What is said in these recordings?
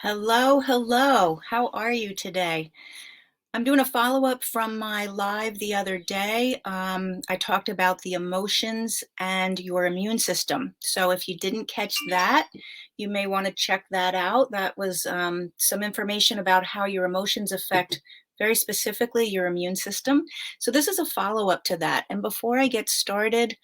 Hello, hello. How are you today? I'm doing a follow-up from my live the other day. I talked about the emotions and your immune system. So if you didn't catch that, you may want to check that out. That was some information about how your emotions affect very specifically your immune system. So this is a follow-up to that. And before I get started,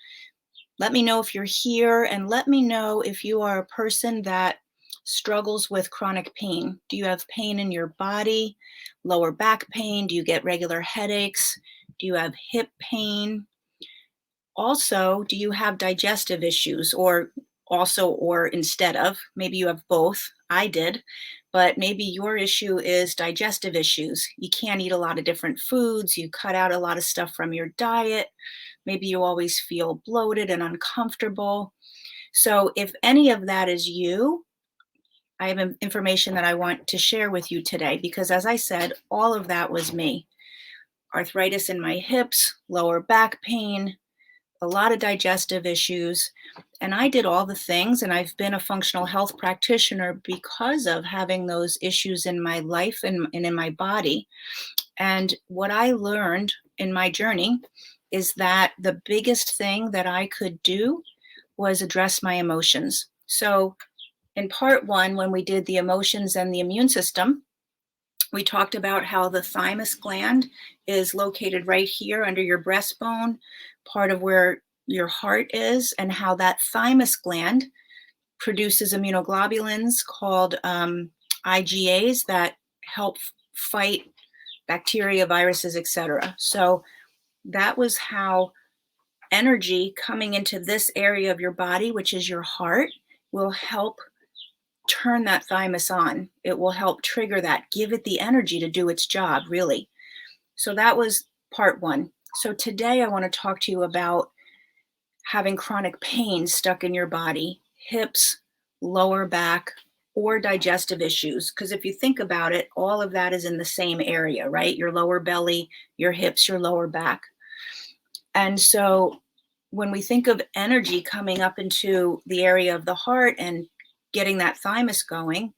let me know if you're here and let me know if you are a person that struggles with chronic pain. Do you have pain in your body, lower back pain? Do you get regular headaches? Do you have hip pain? Also, do you have digestive issues or instead of? Maybe you have both. I did. But maybe your issue is digestive issues. You can't eat a lot of different foods. You cut out a lot of stuff from your diet. Maybe you always feel bloated and uncomfortable. So, if any of that is you, I have information that I want to share with you today because, as I said, all of that was me. Arthritis in my hips, lower back pain, a lot of digestive issues. And I did all the things, and I've been a functional health practitioner because of having those issues in my life and in my body. And what I learned in my journey is that the biggest thing that I could do was address my emotions. So, in part one, when we did the emotions and the immune system, we talked about how the thymus gland is located right here under your breastbone, part of where your heart is, and how that thymus gland produces immunoglobulins called IgAs that help fight bacteria, viruses, etc. So that was how energy coming into this area of your body, which is your heart, will help turn that thymus on. It will help trigger that, give it the energy to do its job, really. So that was part one. So today I want to talk to you about having chronic pain stuck in your body, hips, lower back, or digestive issues. Because if you think about it, all of that is in the same area, right? Your lower belly, your hips, your lower back. And so when we think of energy coming up into the area of the heart and getting that thymus going,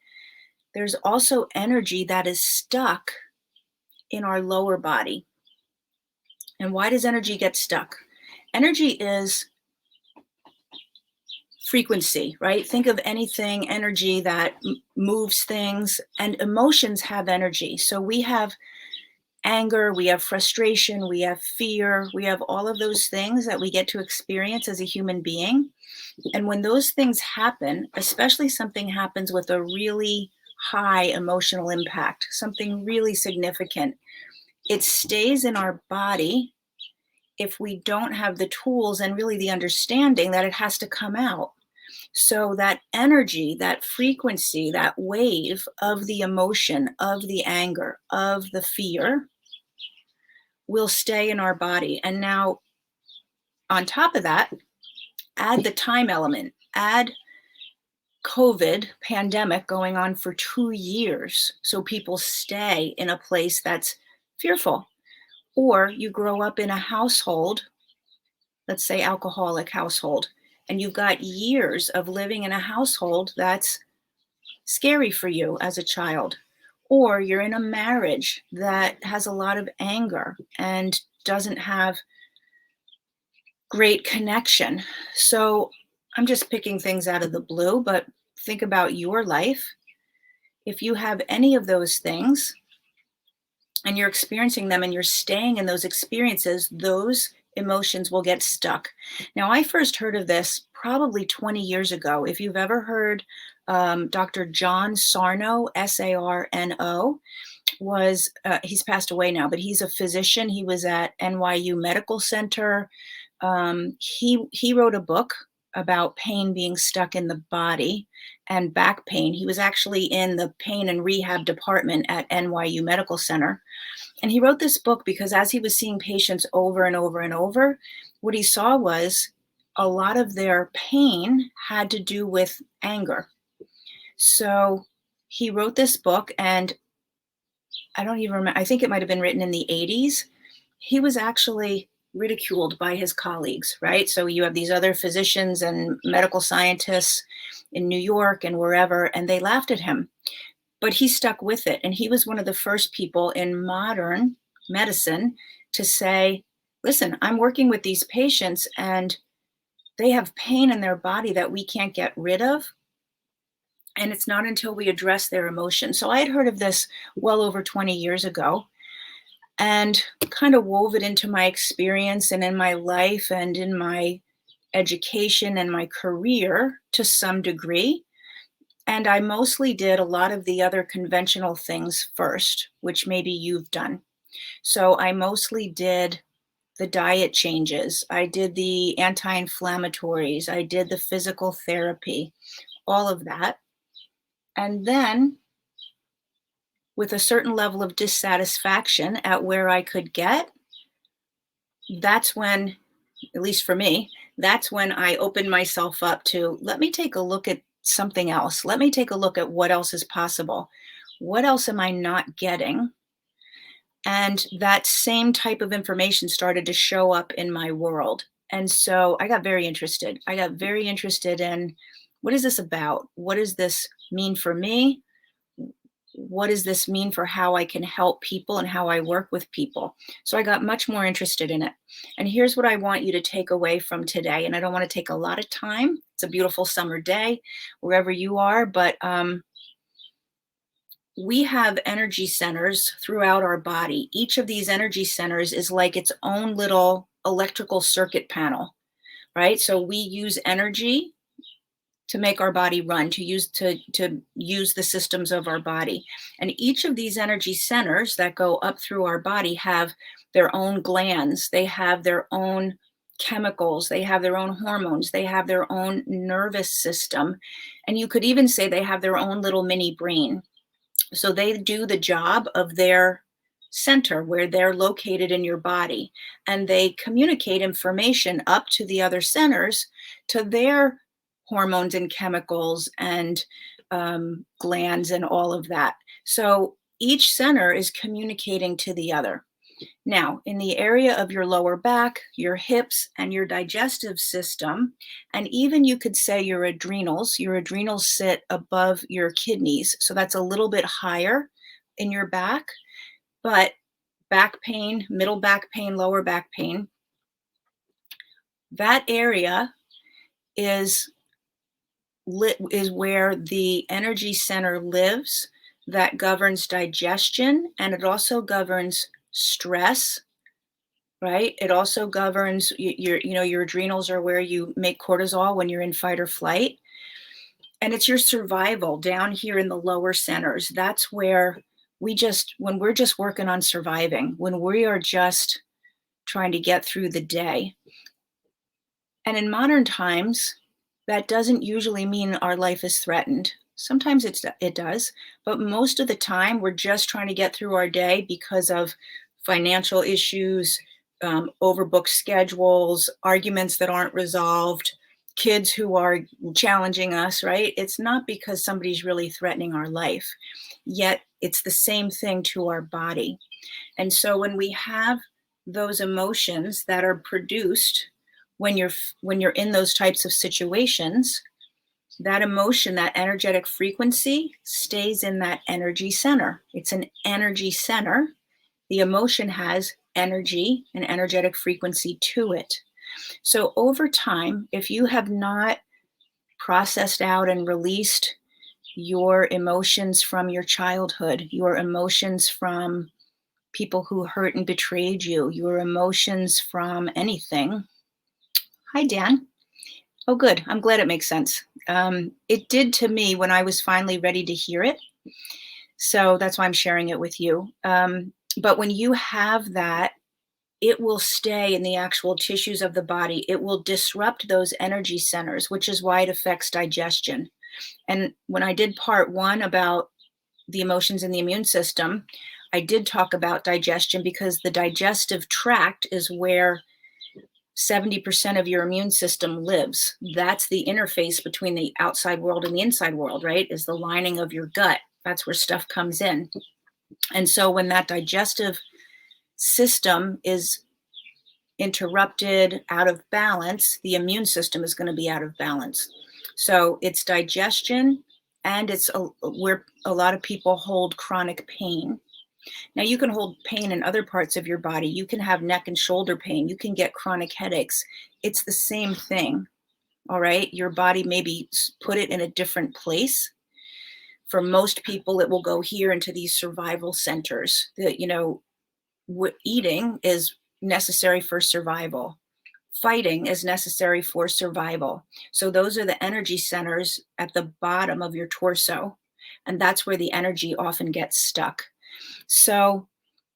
there's also energy that is stuck in our lower body. And why does energy get stuck? Energy is frequency, right? Think of anything, energy that moves things, and emotions have energy. So we have anger, we have frustration, we have fear, we have all of those things that we get to experience as a human being. And when those things happen, especially something happens with a really high emotional impact, something really significant, it stays in our body if we don't have the tools and really the understanding that it has to come out. So that energy, that frequency, that wave of the emotion, of the anger, of the fear will stay in our body. And now, on top of that, add the time element, add COVID pandemic going on for 2 years. So people stay in a place that's fearful. Or you grow up in a household, let's say alcoholic household, and you've got years of living in a household that's scary for you as a child. Or you're in a marriage that has a lot of anger and doesn't have great connection. So I'm just picking things out of the blue, but think about your life. If you have any of those things and you're experiencing them and you're staying in those experiences, those emotions will get stuck. Now, I first heard of this probably 20 years ago. If you've ever heard Dr. John Sarno, Sarno, he's passed away now, but he's a physician. He was at NYU Medical Center. He wrote a book about pain being stuck in the body and back pain. He was actually in the pain and rehab department at NYU Medical Center. And he wrote this book because as he was seeing patients over and over and over, what he saw was a lot of their pain had to do with anger. So he wrote this book, and I don't even remember, I think it might have been written in the 80s. He was actually ridiculed by his colleagues, right? So you have these other physicians and medical scientists in New York and wherever, and they laughed at him but he stuck with it. And he was one of the first people in modern medicine to say, listen, I'm working with these patients and they have pain in their body that we can't get rid of. And it's not until we address their emotions. So I had heard of this well over 20 years ago and kind of wove it into my experience and in my life and in my education and my career to some degree. And I mostly did a lot of the other conventional things first, which maybe you've done. So I mostly did the diet changes. I did the anti-inflammatories. I did the physical therapy, all of that. And then with a certain level of dissatisfaction at where I could get, that's when, at least for me, that's when I opened myself up to let me take a look at something else. Let me take a look at what else is possible. What else am I not getting? And that same type of information started to show up in my world. And so I got very interested. I got very interested in what is this about? What does this mean for me? What does this mean for how I can help people and how I work with people? So I got much more interested in it. And here's what I want you to take away from today. And I don't want to take a lot of time. It's a beautiful summer day wherever you are, but we have energy centers throughout our body. Each of these energy centers is like its own little electrical circuit panel, right? So we use energy to make our body run, to use the systems of our body. And each of these energy centers that go up through our body have their own glands, they have their own chemicals, they have their own hormones, they have their own nervous system. And you could even say they have their own little mini brain. So they do the job of their center where they're located in your body, and they communicate information up to the other centers, to their hormones and chemicals and glands and all of that. So each center is communicating to the other. Now, in the area of your lower back, your hips, and your digestive system, and even you could say your adrenals sit above your kidneys. So that's a little bit higher in your back, but back pain, middle back pain, lower back pain, that area is where the energy center lives that governs digestion, and it also governs stress, right? It also governs your adrenals are where you make cortisol when you're in fight or flight. And it's your survival down here in the lower centers. That's where when we're just working on surviving, when we are just trying to get through the day. And in modern times, that doesn't usually mean our life is threatened. Sometimes it does, but most of the time we're just trying to get through our day because of financial issues, overbooked schedules, arguments that aren't resolved, kids who are challenging us, right? It's not because somebody's really threatening our life, yet it's the same thing to our body. And so when we have those emotions that are produced when you're in those types of situations, that emotion, that energetic frequency stays in that energy center. It's an energy center. The emotion has energy and energetic frequency to it. So over time, if you have not processed out and released your emotions from your childhood, your emotions from people who hurt and betrayed you, your emotions from anything. Hi, Dan. Oh, good. I'm glad it makes sense. It did to me when I was finally ready to hear it. So that's why I'm sharing it with you. But when you have that, it will stay in the actual tissues of the body. It will disrupt those energy centers, which is why it affects digestion. And when I did part one about the emotions in the immune system, I did talk about digestion because the digestive tract is where 70% of your immune system lives. That's the interface between the outside world and the inside world, right? Is the lining of your gut. That's where stuff comes in. And so when that digestive system is interrupted, out of balance, the immune system is going to be out of balance. So it's digestion and it's where a lot of people hold chronic pain. Now, you can hold pain in other parts of your body. You can have neck and shoulder pain. You can get chronic headaches. It's the same thing. All right. Your body maybe put it in a different place. For most people, it will go here into these survival centers that, eating is necessary for survival. Fighting is necessary for survival. So those are the energy centers at the bottom of your torso. And that's where the energy often gets stuck. So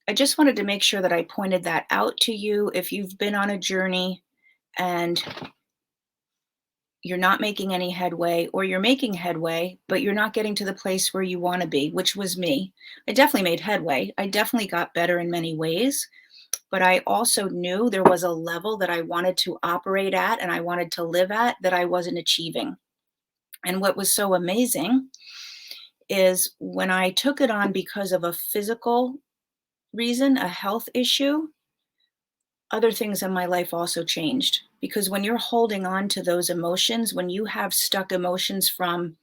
I just wanted to make sure that I pointed that out to you. If you've been on a journey and you're not making any headway, or you're making headway, but you're not getting to the place where you want to be, which was me. I definitely made headway. I definitely got better in many ways, but I also knew there was a level that I wanted to operate at and I wanted to live at that I wasn't achieving. And what was so amazing is when I took it on because of a physical reason, a health issue, other things in my life also changed. Because when you're holding on to those emotions, when you have stuck emotions from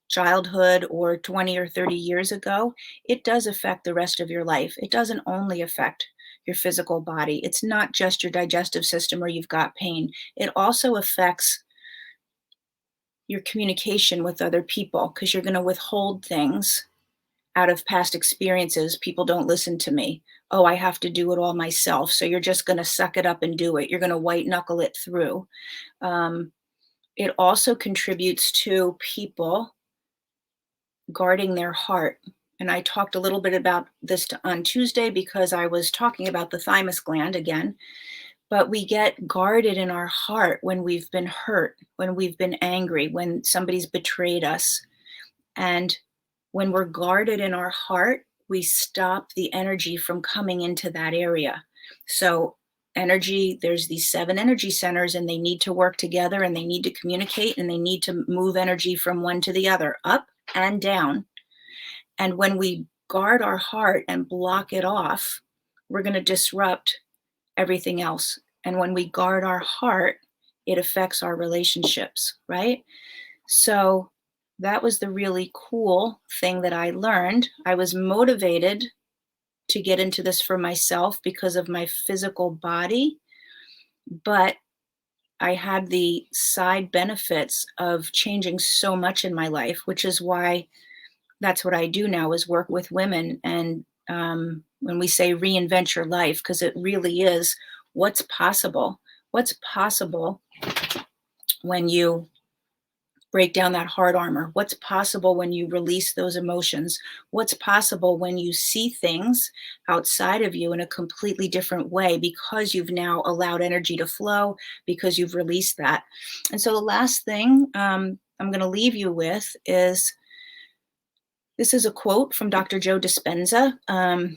childhood or 20 or 30 years ago, it does affect the rest of your life. It doesn't only affect your physical body. It's not just your digestive system or you've got pain. It also affects your communication with other people because you're going to withhold things out of past experiences. People don't listen to me. Oh, I have to do it all myself. So you're just going to suck it up and do it. You're going to white knuckle it through. Um, it also contributes to people guarding their heart. And I talked a little bit about this on Tuesday because I was talking about the thymus gland again. But we get guarded in our heart when we've been hurt, when we've been angry, when somebody's betrayed us. And when we're guarded in our heart, we stop the energy from coming into that area. So, energy, there's these 7 energy centers, and they need to work together and they need to communicate and they need to move energy from one to the other, up and down. And when we guard our heart and block it off, we're going to disrupt everything else. And when we guard our heart, it affects our relationships, right? So that was the really cool thing that I learned. I was motivated to get into this for myself because of my physical body, but I had the side benefits of changing so much in my life, which is why that's what I do now is work with women. And when we say reinvent your life, because it really is what's possible when you break down that hard armor, what's possible when you release those emotions, what's possible when you see things outside of you in a completely different way because you've now allowed energy to flow, because you've released that. And so the last thing I'm going to leave you with is this is a quote from Dr. Joe Dispenza.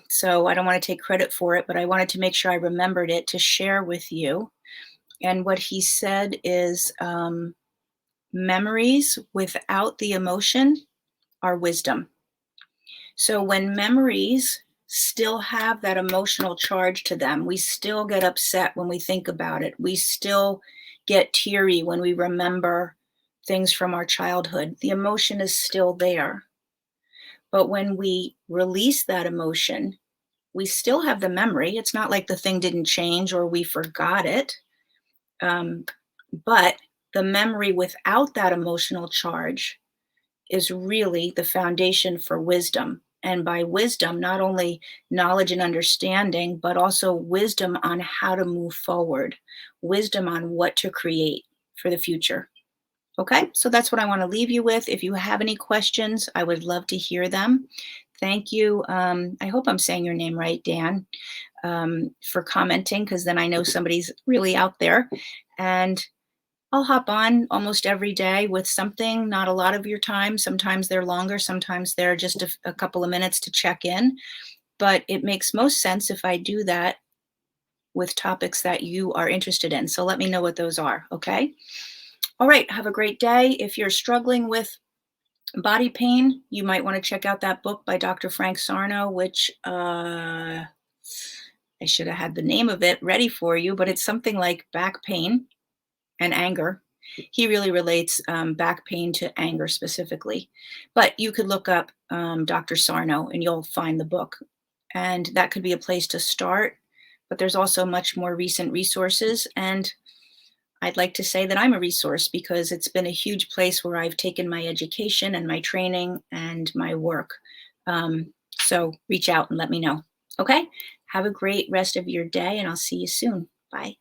So I don't want to take credit for it, but I wanted to make sure I remembered it to share with you. And what he said is memories without the emotion are wisdom. So when memories still have that emotional charge to them, we still get upset when we think about it. We still get teary when we remember things from our childhood. The emotion is still there. But when we release that emotion, we still have the memory. It's not like the thing didn't change or we forgot it. But the memory without that emotional charge is really the foundation for wisdom. And by wisdom, not only knowledge and understanding, but also wisdom on how to move forward, wisdom on what to create for the future. Okay, so that's what I want to leave you with. If you have any questions, I would love to hear them. Thank you. I hope I'm saying your name right, Dan, for commenting, because then I know somebody's really out there. And I'll hop on almost every day with something, not a lot of your time. Sometimes they're longer, sometimes they're just a couple of minutes to check in. But it makes most sense if I do that with topics that you are interested in. So let me know what those are, okay? All right, have a great day. If you're struggling with body pain, you might want to check out that book by Dr. Frank Sarno, which I should have had the name of it ready for you, but it's something like Back Pain and Anger. He really relates back pain to anger specifically. But you could look up Dr. Sarno and you'll find the book. And that could be a place to start. But there's also much more recent resources. And I'd like to say that I'm a resource because it's been a huge place where I've taken my education and my training and my work. So reach out and let me know. Okay? Have a great rest of your day, and I'll see you soon. Bye.